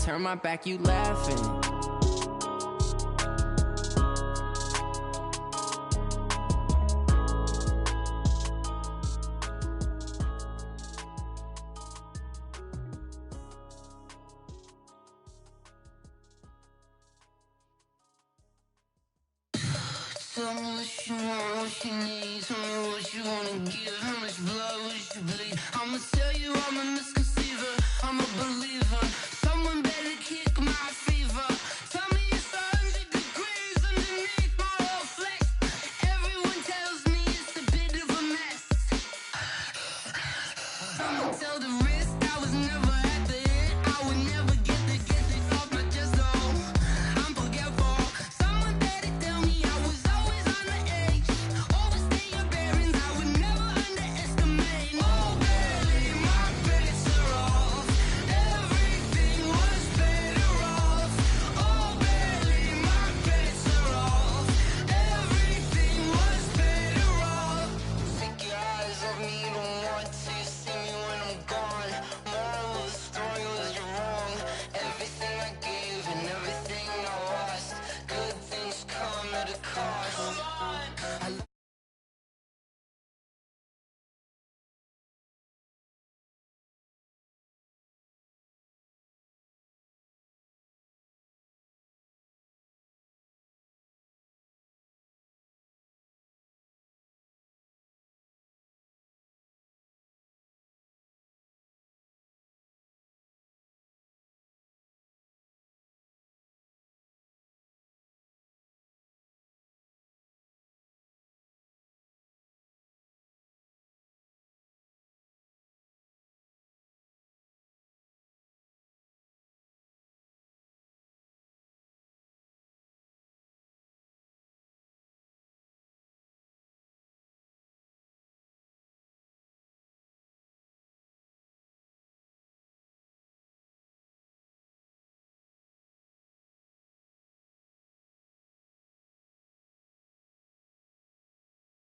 turn my back, you laughing. Tell me what you want, what you need. Tell me what you wanna give. How much blood would you bleed? I'ma tell you I'm a misconceiver, I'm a believer. Someone better kick my fever. Tell me it's 100 degrees underneath my whole flesh. Everyone tells me it's a bit of a mess. I'ma tell the risk I was never at the end. I would never get the off my chest though. I'm forgetful. Someone better tell me I was always on the edge. Overstay your bearings, I would never underestimate. Oh baby, my credits are off. Everything was better off. Oh baby, my credits are off. Everything was better off. Take your eyes off me, you don't want to see me when I'm gone. Moral of the story was you're wrong. Everything I gave and everything I lost. Good things come at a cost.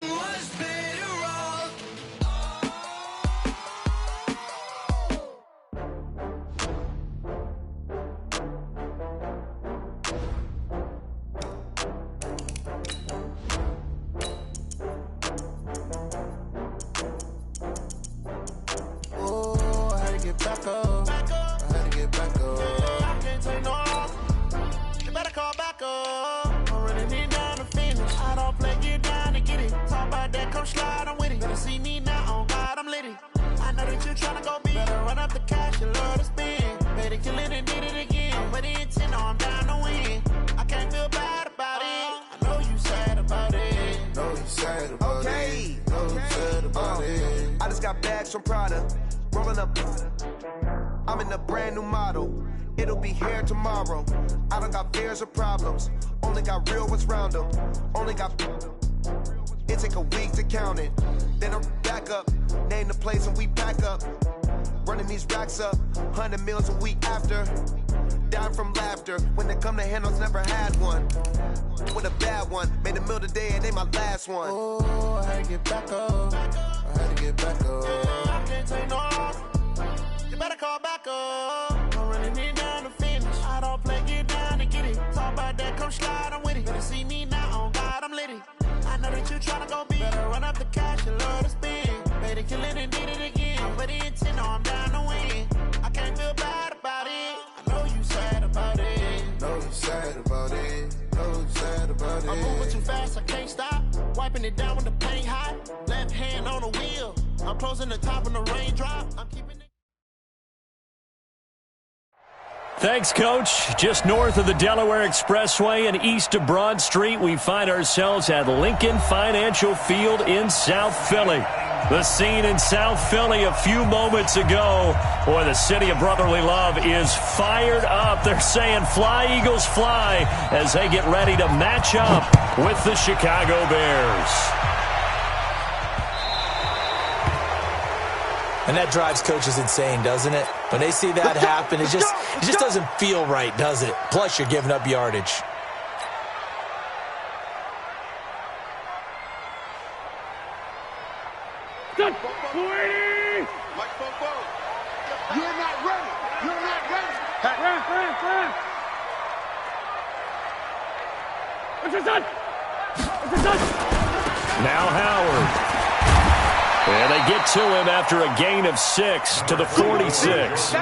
Was better off. Oh, I had to get back up. I had to get back up. I can't take no loss. You better call back up. I'm running it down to finish. I don't play, get down to get it. Talk about that, come slide, I'm with it. Better see me now, on God, I'm lit it. I know that you're tryna go big. Better run up the cash, you love to spend. Better kill it and did it again. I'm with the intent, no, I'm down to win. I can't feel bad about it. I know you sad about it. Know you sad about it. Know you sad about it. I just got bags from Prada. Rolling up. I'm in a brand new model. It'll be here tomorrow. I don't got fears or problems. Only got real ones round them. Only got. It take a week to count it. Then I'm back up. Name the place and we back up. Running these racks up. 100 meals a week after. Down from laughter. When they come to handles, never had one. With a bad one. Made a meal today and they my last one. Oh, I had to get back up. I had to get back up. I can't take no loss. You better call back up. I'm running it down to finish. I don't play, get down to get it. Talk about that, come slide, I'm with it. Better see me now, on God, I'm lit it. I know that you tryna go big. Better run up the cash, you love to spend. Better kill it and did it again. I'm with the intent, no, I'm down to win. I can't feel bad about it. I know you sad about it. Know you sad about it. Know you sad about it. I'm moving too fast, I can't stop. Wiping it down when the paint hot. Left hand on the wheel. I'm closing the top when the raindrop. I'm keeping it. Thanks, Coach. Just north of the Delaware Expressway and east of Broad Street, we find ourselves at Lincoln Financial Field in South Philly. The scene in South Philly a few moments ago. Boy, the city of brotherly love is fired up. They're saying fly, Eagles, fly, as they get ready to match up with the Chicago Bears. And that drives coaches insane, doesn't it? When they see that happen, it just doesn't feel right, does it? Plus, you're giving up yardage. You're not ready. You're not ready. Now Howard. And they get to him after a gain of 6 to the 46.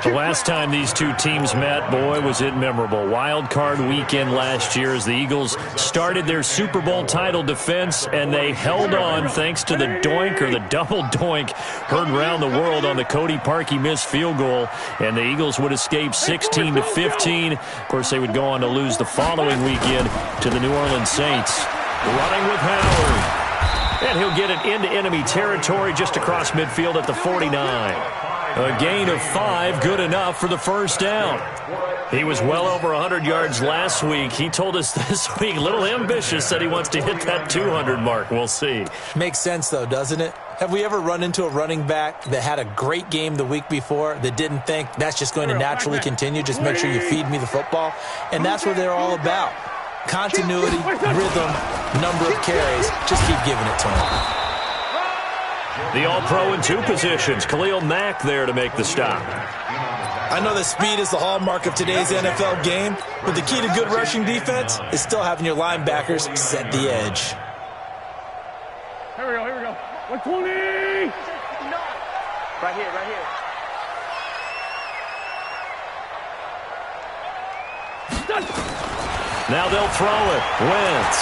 The last time these two teams met, boy, was it memorable. Wild card weekend last year as the Eagles started their Super Bowl title defense, and they held on thanks to the doink or the double doink heard around the world on the Cody Parkey missed field goal, and the Eagles would escape 16-15. Of course, they would go on to lose the following weekend to the New Orleans Saints. Running with Howard. And he'll get it into enemy territory just across midfield at the 49. A gain of 5, good enough for the first down. He was well over 100 yards last week. He told us this week, a little ambitious, said he wants to hit that 200 mark. We'll see. Makes sense, though, doesn't it? Have we ever run into a running back that had a great game the week before that didn't think that's just going to naturally continue? Just make sure you feed me the football. And that's what they're all about. Continuity, rhythm, number of carries. Just keep giving it to him. The All-Pro in 2 positions. Khalil Mack there to make the stop. I know that speed is the hallmark of today's NFL game, but the key to good rushing defense is still having your linebackers set the edge. Here we go. 120! Right here. Now they'll throw it. Wentz.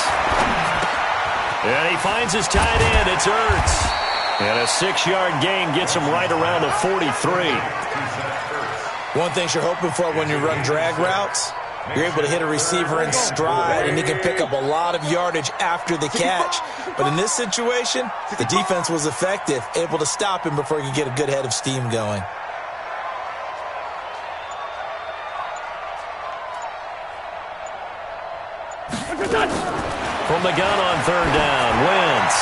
And he finds his tight end. It's Ertz. And a 6-yard gain gets him right around the 43. One thing you're hoping for when you run drag routes, you're able to hit a receiver in stride, and he can pick up a lot of yardage after the catch. But in this situation, the defense was effective, able to stop him before he could get a good head of steam going. From the gun on 3rd down, Wentz.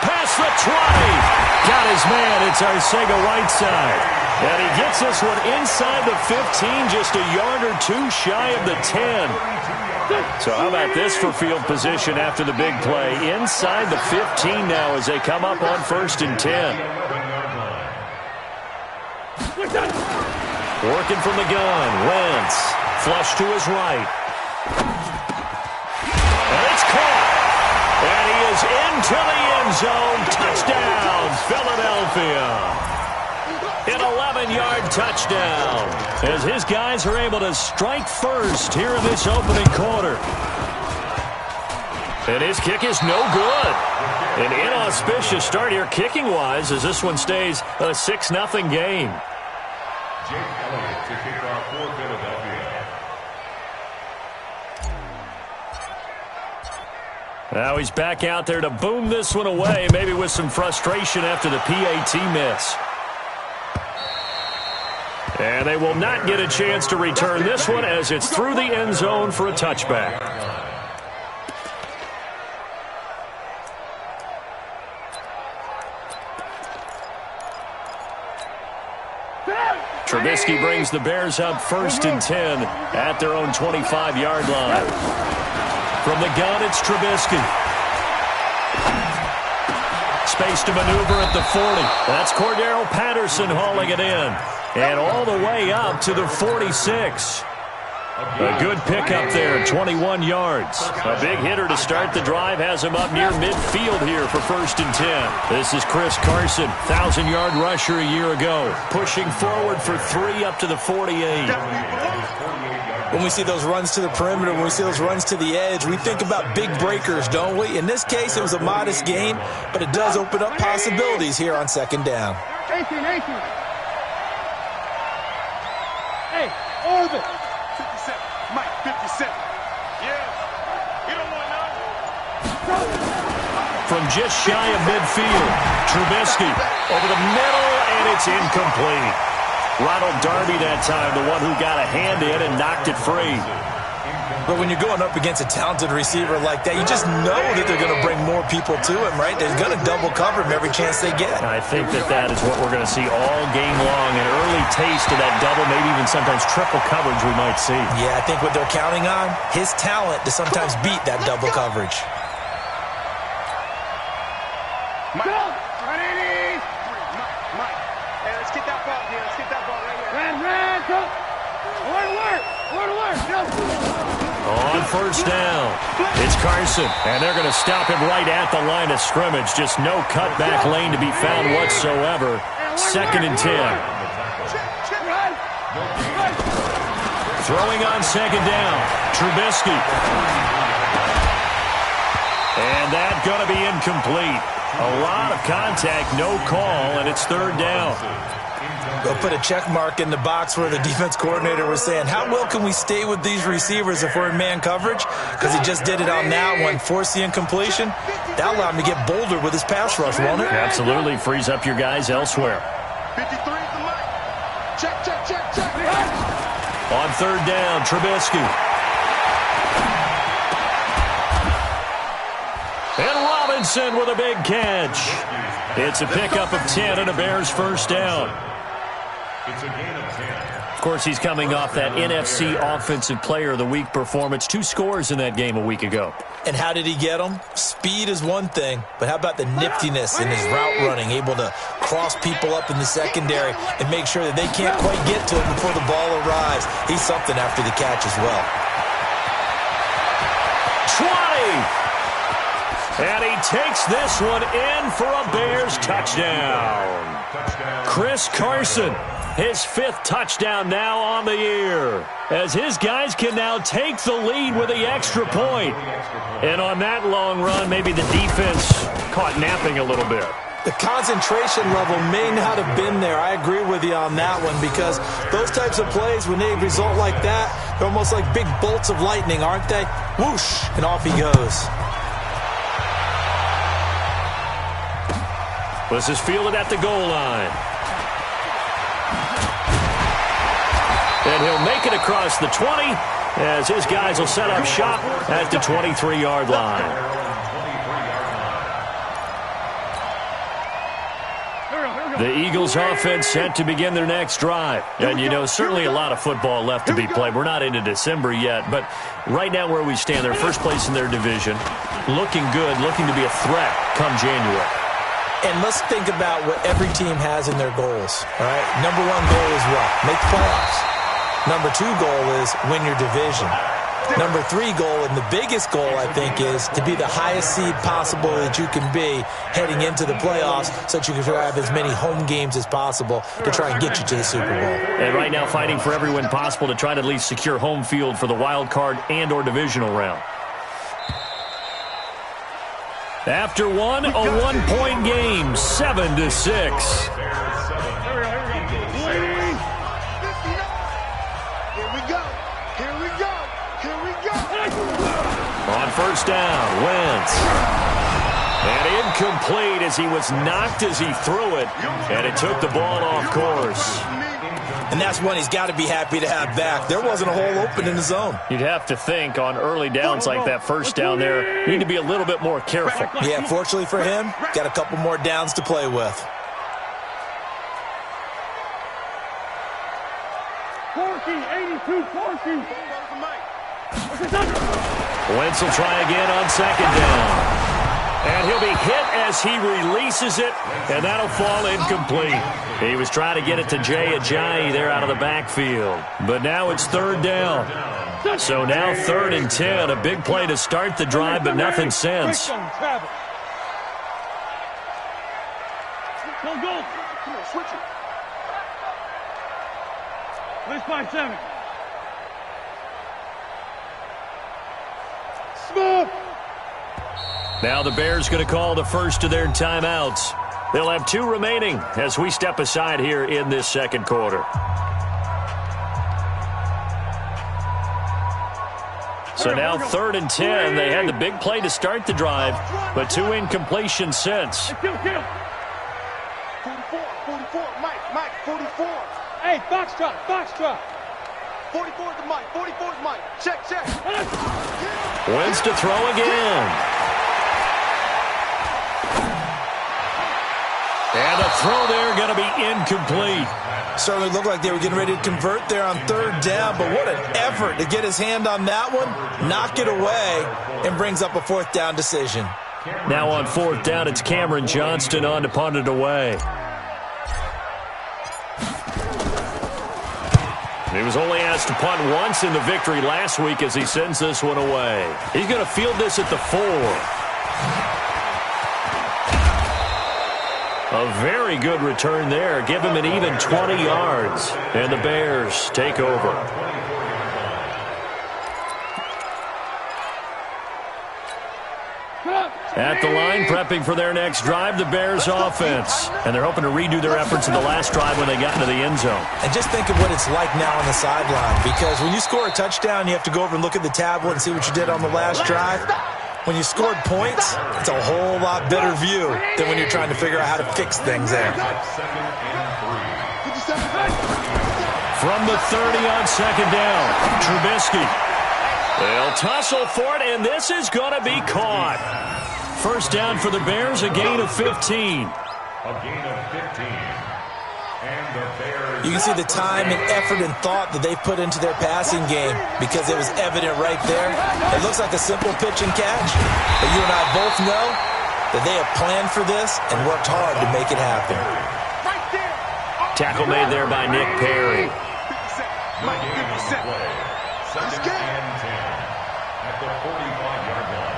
Past the 20. Got his man. It's Arcega-Whiteside. And he gets this one inside the 15, just a yard or 2 shy of the 10. So how about this for field position after the big play? Inside the 15 now as they come up on 1st and 10. Working from the gun, Wentz. Flush to his right. And it's caught. And he is into the end zone. Touchdown, Philadelphia. An 11-yard touchdown as his guys are able to strike first here in this opening quarter. And his kick is no good. An inauspicious start here kicking-wise as this one stays a 6-0 game. Jake Elliott to kick off for Philadelphia. Now he's back out there to boom this one away, maybe with some frustration after the PAT miss. And they will not get a chance to return this one as it's through the end zone for a touchback. Trubisky brings the Bears up 1st and 10 at their own 25-yard line. From the gun, it's Trubisky. Space to maneuver at the 40. That's Cordero Patterson hauling it in. And all the way up to the 46. A good pickup there, 21 yards. A big hitter to start the drive has him up near midfield here for 1st and 10. This is Chris Carson, 1,000-yard rusher a year ago. Pushing forward for 3 up to the 48. When we see those runs to the perimeter, when we see those runs to the edge, we think about big breakers, don't we? In this case, it was a modest gain, but it does open up possibilities here on 2nd down. 18. Hey, Orbit. 57. Mike, 57. Yeah. You don't want none. From just shy of midfield, Trubisky over the middle, and it's incomplete. Ronald Darby that time, the one who got a hand in and knocked it free. But when you're going up against a talented receiver like that, you just know that they're going to bring more people to him, right? They're going to double cover him every chance they get. I think that is what we're going to see all game long, an early taste of that double, maybe even sometimes triple coverage we might see. Yeah, I think what they're counting on, his talent to sometimes beat that double coverage. Mike. Mike. Hey, let's get that ball here. Let's get that ball right here. Red, go. Work. On first down, it's Carson, and they're going to stop him right at the line of scrimmage. Just no cutback lane to be found whatsoever. 2nd and 10. Throwing on 2nd down, Trubisky. And that's going to be incomplete. A lot of contact, no call, and it's 3rd down. They'll put a check mark in the box where the defense coordinator was saying, how well can we stay with these receivers if we're in man coverage? Because he just did it on that one, forced the incompletion. That'll allow him to get bolder with his pass rush, won't it? Absolutely. Frees up your guys elsewhere. 53 is the mic. Check, check, check, check. On 3rd down, Trubisky. And Robinson with a big catch. It's a pickup of 10 and a Bears first down. It's a gain of 10. Of course, he's coming off that NFC Offensive Player of the Week performance. 2 scores in that game a week ago. And how did he get them? Speed is one thing, but how about the niftiness in his route running, able to cross people up in the secondary and make sure that they can't quite get to him before the ball arrives. He's something after the catch as well. 20! And he takes this one in for a Bears touchdown. Chris Carson, his 5th touchdown now on the year, as his guys can now take the lead with the extra point. And on that long run, maybe the defense caught napping a little bit. The concentration level may not have been there. I agree with you on that one, because those types of plays, when they result like that, they're almost like big bolts of lightning, aren't they? Whoosh, and off he goes. This is fielded at the goal line. And he'll make it across the 20 as his guys will set up shop at the 23-yard line. The Eagles offense set to begin their next drive. And, you know, certainly a lot of football left to be played. We're not into December yet, but right now where we stand, they're first place in their division. Looking good, looking to be a threat come January. And let's think about what every team has in their goals, all right? Number 1 goal is what? Make the playoffs. Number 2 goal is win your division. Number 3 goal, and the biggest goal, I think, is to be the highest seed possible that you can be heading into the playoffs so that you can have as many home games as possible to try and get you to the Super Bowl. And right now fighting for every win possible to try to at least secure home field for the wild card and or divisional round. After one, a 1-point game, 7-6. On first down, Wentz. And incomplete as he was knocked as he threw it, and it took the ball off course. And that's one he's got to be happy to have back. There wasn't a hole open in the zone. You'd have to think on early downs like that first down there, you need to be a little bit more careful. Yeah, fortunately for him, got a couple more downs to play with. 82-14. Wentz will try again on 2nd down. And he'll be hit as he releases it, and that'll fall incomplete. He was trying to get it to Jay Ajayi there out of the backfield. But now it's 3rd down. So now 3rd and 10. A big play to start the drive, but nothing since. Go, go. Come on, switch it. Let's 5-7. Smooth. Now the Bears going to call the first of their timeouts. They'll have 2 remaining as we step aside here in this second quarter. So now 3rd and 10. They had the big play to start the drive, but 2 incompletions since. 44, 44, Mike, 44. Hey, box drop. 44 is the Mike, 44 is Mike. Check. Wentz to throw again. And a throw there going to be incomplete. Certainly looked like they were getting ready to convert there on 3rd down, but what an effort to get his hand on that one, knock it away, and brings up a 4th down decision. Now on 4th down, it's Cameron Johnston on to punt it away. He was only asked to punt once in the victory last week as he sends this one away. He's going to field this at the 4. A very good return there. Give him an even 20 yards. And the Bears take over. At the line, prepping for their next drive, the Bears offense. And they're hoping to redo their efforts in the last drive when they got into the end zone. And just think of what it's like now on the sideline, because when you score a touchdown, you have to go over and look at the tablet and see what you did on the last drive. When you scored points, it's a whole lot better view than when you're trying to figure out how to fix things there. From the 30 on second down, Trubisky. They'll tussle for it, and this is going to be caught. First down for the Bears, a gain of 15. A gain of 15. And the Bears. You can see the time and effort and thought that they put into their passing game because it was evident right there. It looks like a simple pitch and catch, but you and I both know that they have planned for this and worked hard to make it happen. Tackle made there by Nick Perry. Second and 10 at the 45-yard line.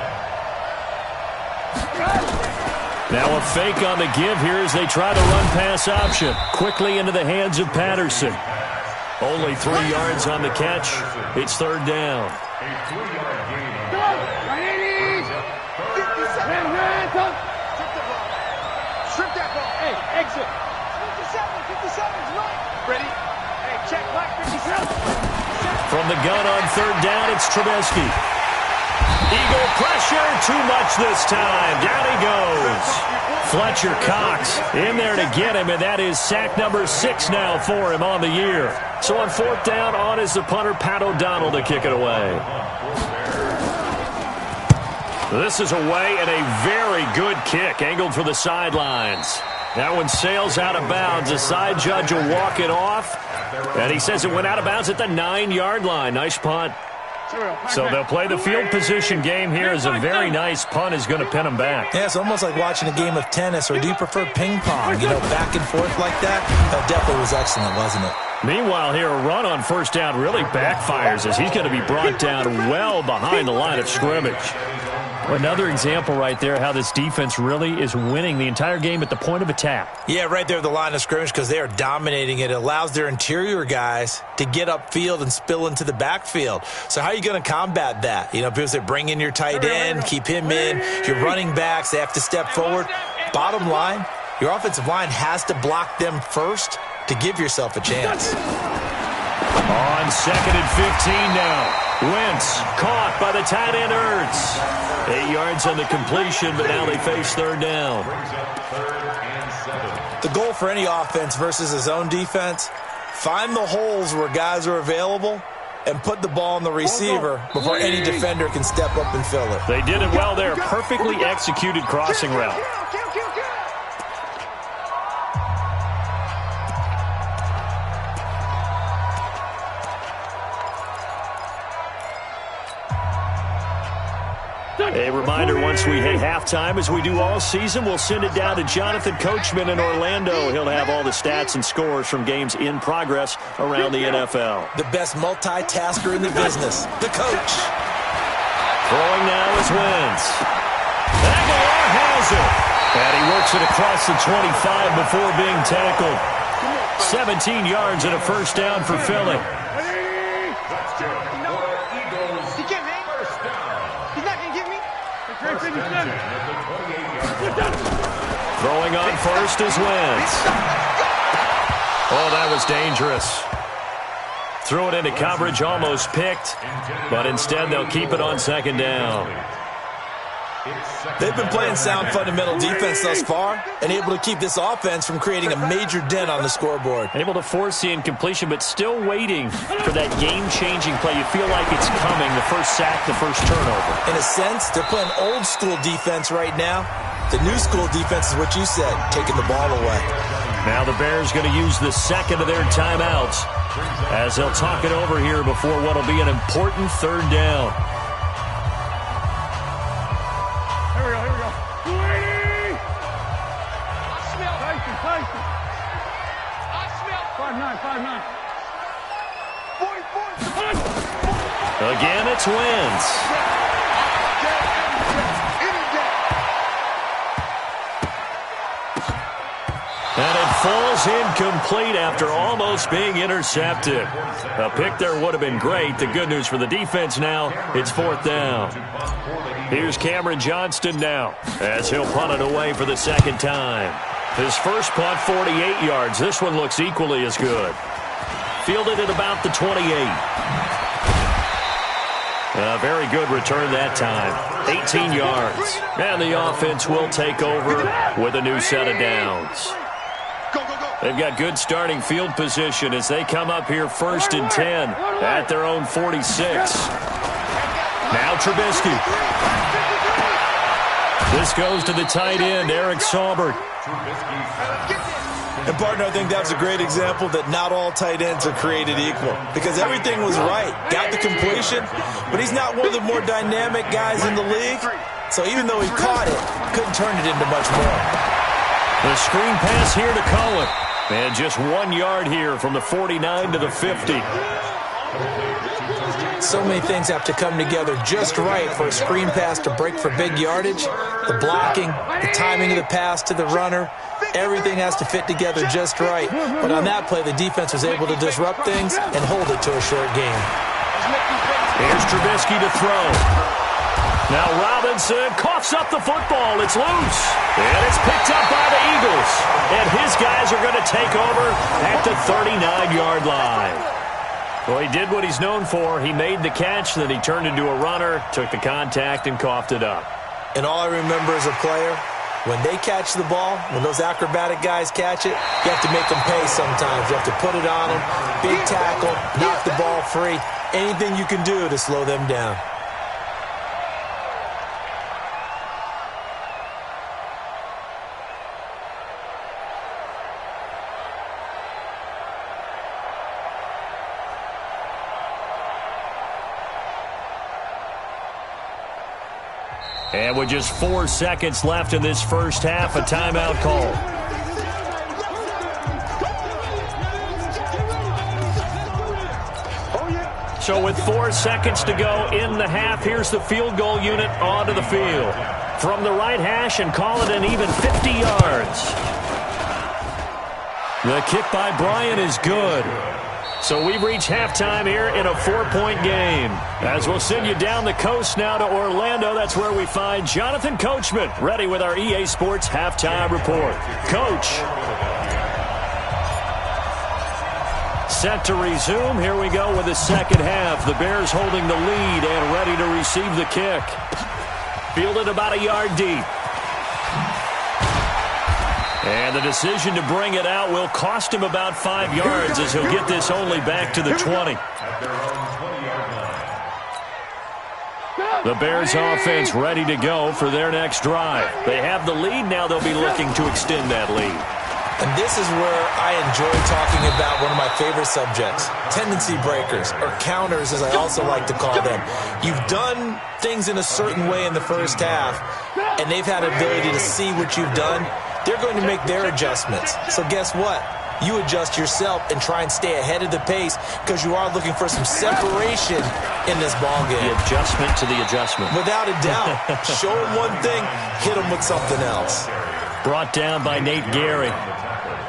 Now a fake on the give here as they try to run pass option. Quickly into the hands of Patterson. Only 3 yards on the catch. It's third down. A 3-yard gain on Strip that ball. Hey, exit. 57's right. Ready? Hey, check back 57. From the gun on third down, it's Trubisky. Eagle pressure, too much this time. Down he goes. Fletcher Cox in there to get him, and that is sack number 6 now for him on the year. So on fourth down, on is the punter, Pat O'Donnell, to kick it away. This is away, and a very good kick, angled for the sidelines. That one sails out of bounds. The side judge will walk it off, and he says it went out of bounds at the 9-yard line. Nice punt. So they'll play the field position game here as a very nice punt is going to pin them back. Yeah, it's almost like watching a game of tennis, or do you prefer ping pong? You know, back and forth like that? That definitely was excellent, wasn't it? Meanwhile, here a run on first down really backfires as he's going to be brought down well behind the line of scrimmage. Another example right there how this defense really is winning the entire game at the point of attack. Yeah, right there at the line of scrimmage because they are dominating it. It allows their interior guys to get upfield and spill into the backfield. So how are you going to combat that? You know, people say bring in your tight end, keep him in. Your running backs, they have to step forward. Bottom line, your offensive line has to block them first to give yourself a chance. On second and 15 now. Wentz caught by the tight end Ertz. 8 yards on the completion, but now they face third down. The goal for any offense versus his own defense, find the holes where guys are available and put the ball on the receiver before any defender can step up and fill it. They did it well there. Perfectly executed crossing route. A reminder, once we hit halftime, as we do all season, we'll send it down to Jonathan Coachman in Orlando. He'll have all the stats and scores from games in progress around the NFL. The best multitasker in the business, the coach. Throwing now is Wentz. Aguilar has it. And he works it across the 25 before being tackled. 17 yards and a first down for Philly. Throwing on first is Wentz. Oh, that was dangerous. Threw it into coverage, almost picked, but instead they'll keep it on second down. They've been playing sound fundamental defense thus far and able to keep this offense from creating a major dent on the scoreboard. Able to force the incompletion, but still waiting for that game-changing play. You feel like it's coming, the first sack, the first turnover. In a sense, they're playing old-school defense right now. The new school defense is what you said, taking the ball away. Now the Bears going to use the second of their timeouts as they'll talk it over here before what will be an important third down. Again, it's Wentz. And it falls incomplete after almost being intercepted. A pick there would have been great. The good news for the defense now, it's 4th down. Here's Cameron Johnston now as he'll punt it away for the second time. His first punt, 48 yards. This one looks equally as good. Fielded at about the 28. A very good return that time. 18 yards. And the offense will take over with a new set of downs. They've got good starting field position as they come up here 1st and 10 at their own 46. Now Trubisky. This goes to the tight end, Eric Saubert. And, partner, I think that's a great example that not all tight ends are created equal because everything was right. Got the completion, but he's not one of the more dynamic guys in the league. So even though he caught it, couldn't turn it into much more. The screen pass here to Cohen. And just 1 yard here from the 49 to the 50. So many things have to come together just right for a screen pass to break for big yardage. The blocking, the timing of the pass to the runner, everything has to fit together just right. But on that play, the defense was able to disrupt things and hold it to a short game. Here's Trubisky to throw. Now Robinson coughs up the football. It's loose. And it's picked up by the Eagles. And his guys are going to take over at the 39-yard line. Well, he did what he's known for. He made the catch, then he turned into a runner, took the contact, and coughed it up. And all I remember as a player, when they catch the ball, when those acrobatic guys catch it, you have to make them pay sometimes. You have to put it on them, big tackle, knock the ball free, anything you can do to slow them down. And with just 4 seconds left in this first half, a timeout call. So with 4 seconds to go in the half, here's the field goal unit onto the field. From the right hash and call it an even 50 yards. The kick by Bryant is good. So we've reached halftime here in a 4-point game. As we'll send you down the coast now to Orlando, that's where we find Jonathan Coachman, ready with our EA Sports Halftime Report. Coach. Set to resume. Here we go with the second half. The Bears holding the lead and ready to receive the kick. Fielded about a yard deep. And the decision to bring it out will cost him about 5 yards as he'll get this only back to the 20. The Bears offense ready to go for their next drive. They have the lead now. They'll be looking to extend that lead. And this is where I enjoy talking about one of my favorite subjects, tendency breakers, or counters as I also like to call them. You've done things in a certain way in the first half, and they've had an ability to see what you've done. They're going to make their adjustments. So guess what? You adjust yourself and try and stay ahead of the pace because you are looking for some separation in this ball game. The adjustment to the adjustment. Without a doubt. Show them one thing, hit them with something else. Brought down by Nate Gehry.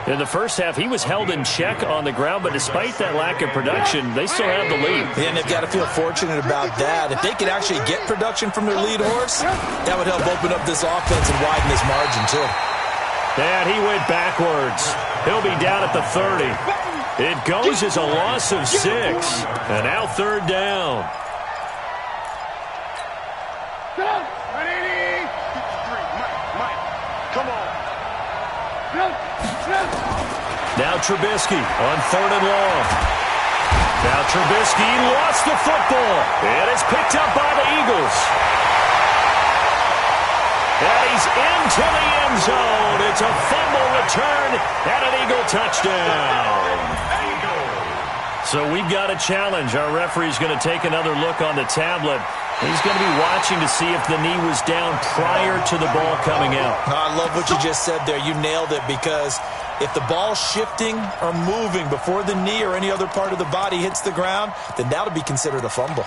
In the first half, he was held in check on the ground, but despite that lack of production, they still have the lead. And they've got to feel fortunate about that. If they could actually get production from their lead horse, that would help open up this offense and widen this margin, too. And he went backwards. He'll be down at the 30. It goes as a loss of 6. And now 3rd down. Come on. Now Trubisky on 3rd and long. Now Trubisky lost the football. And it's picked up by the Eagles. And he's into the end zone. It's a fumble return and an Eagle touchdown. So we've got a challenge. Our referee's going to take another look on the tablet. He's going to be watching to see if the knee was down prior to the ball coming out. I love what you just said there. You nailed it because If the ball's shifting or moving before the knee or any other part of the body hits the ground, then that'll be considered a fumble.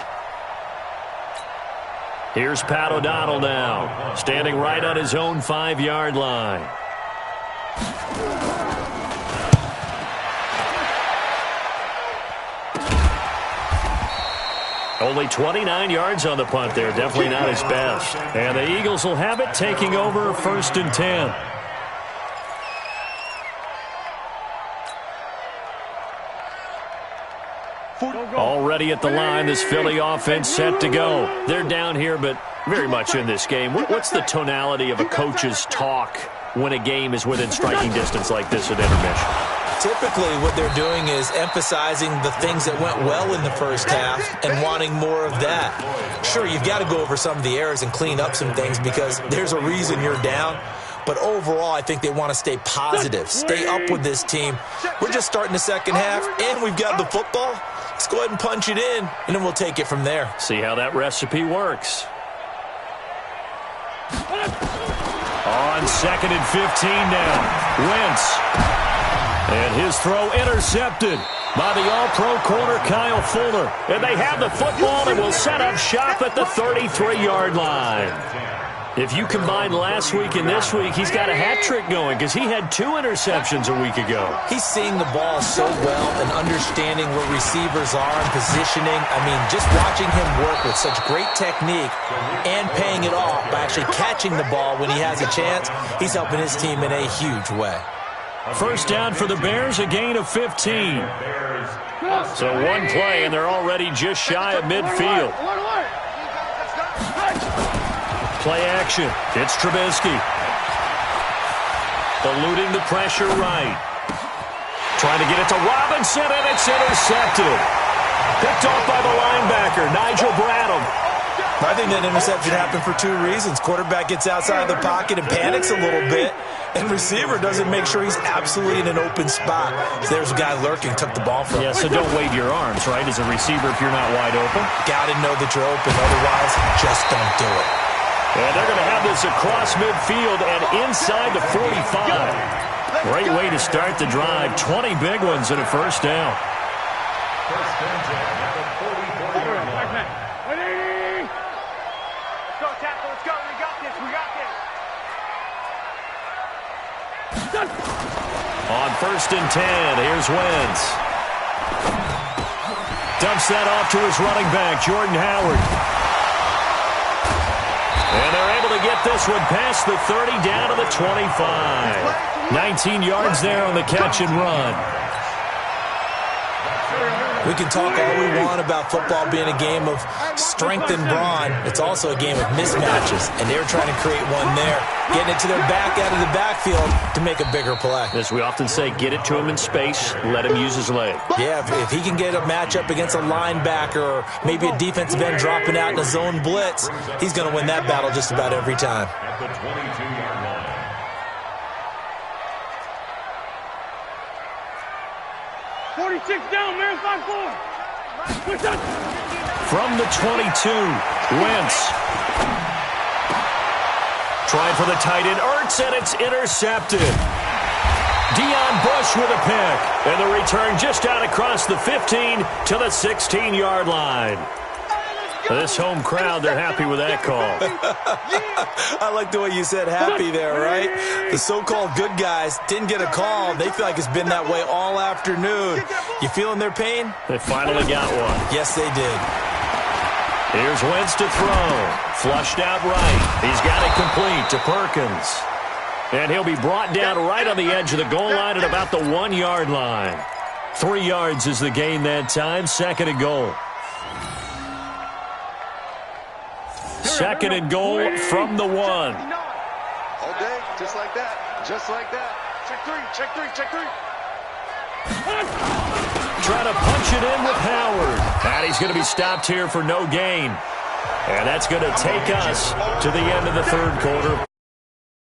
Here's Pat O'Donnell now, standing right on his own 5-yard line. Only 29 yards on the punt there. Definitely not his best. And the Eagles will have it, taking over 1st and 10. Already at the line, this Philly offense set to go. They're down here, but very much in this game. What's the tonality of a coach's talk when a game is within striking distance like this at intermission? Typically, what they're doing is emphasizing the things that went well in the first half and wanting more of that. Sure, you've got to go over some of the errors and clean up some things because there's a reason you're down. But overall, I think they want to stay positive, stay up with this team. We're just starting the second half, and we've got the football. Let's go ahead and punch it in, and then we'll take it from there. See how that recipe works. On 2nd and 15 now. Wentz. And his throw intercepted by the all-pro corner Kyle Fuller. And they have the football and will set up shop at the 33-yard line. If you combine last week and this week, he's got a hat trick going because he had 2 interceptions a week ago. He's seeing the ball so well and understanding where receivers are and positioning. I mean, just watching him work with such great technique and paying it off by actually catching the ball when he has a chance, he's helping his team in a huge way. First down for the Bears, a gain of 15. So one play, and they're already just shy of midfield. Play action. It's Trubisky. Eluding the pressure right. Trying to get it to Robinson, and it's intercepted. Picked off by the linebacker, Nigel Bradham. I think that interception happened for 2 reasons. Quarterback gets outside of the pocket and panics a little bit, and receiver doesn't make sure he's absolutely in an open spot. So there's a guy lurking, took the ball from him. Yeah, so don't wave your arms, right, as a receiver if you're not wide open. Got to know that you're open, otherwise just don't do it. And they're going to have this across midfield and inside the 45. Great way to start the drive. 20 big ones and a first down. First and 10 at the 44-yard line. Let's go, tackle. Let's go. We got this. We got this. On 1st and 10, here's Wentz. Dumps that off to his running back, Jordan Howard. And they're able to get this one past the 30 down to the 25. 19 yards there on the catch and run. We can talk all we want about football being a game of strength and brawn. It's also a game of mismatches, and they're trying to create one there, getting it to their back out of the backfield to make a bigger play. As we often say, get it to him in space, let him use his leg. Yeah, if he can get a matchup against a linebacker or maybe a defensive end dropping out in a zone blitz, he's going to win that battle just about every time. At the 22-yard line. Down, man, 5-4. From the 22, Wentz. Trying for the tight end, Ertz, and it's intercepted. Deion Bush with a pick. And the return just out across the 15 to the 16-yard line. This home crowd, they're happy with that call. I like the way you said happy there, right? The so-called good guys didn't get a call. They feel like it's been that way all afternoon. You feeling their pain? They finally got one. Yes, they did. Here's Wentz to throw. Flushed out right. He's got it complete to Perkins. And he'll be brought down right on the edge of the goal line at about the 1-yard line. 3 yards is the gain that time. 2nd and goal. 2nd and goal from the 1. All day, just like that. Just like that. Check 3, check 3, check 3. Trying to punch it in with Howard. And he's going to be stopped here for no gain. And that's going to take us to the end of the 3rd quarter.